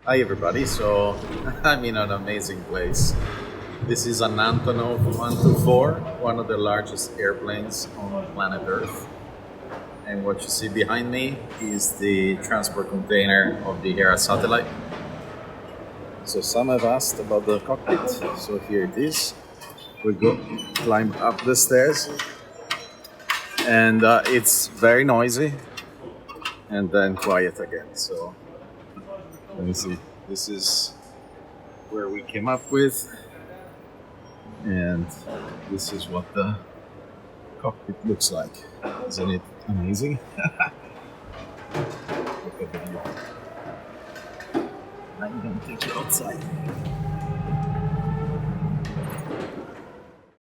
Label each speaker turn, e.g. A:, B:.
A: Hi everybody, so I'm in an amazing place. This is an Antonov 124, one of the largest airplanes on planet Earth. And what you see behind me is the transport container of the HERA satellite. So some have asked about the cockpit, so here it is. We go climb up the stairs, and it's very noisy and then quiet again. So let me see. This is where we came up with, and this is what the cockpit looks like. Isn't it amazing? Look at the view. I'm gonna take you outside.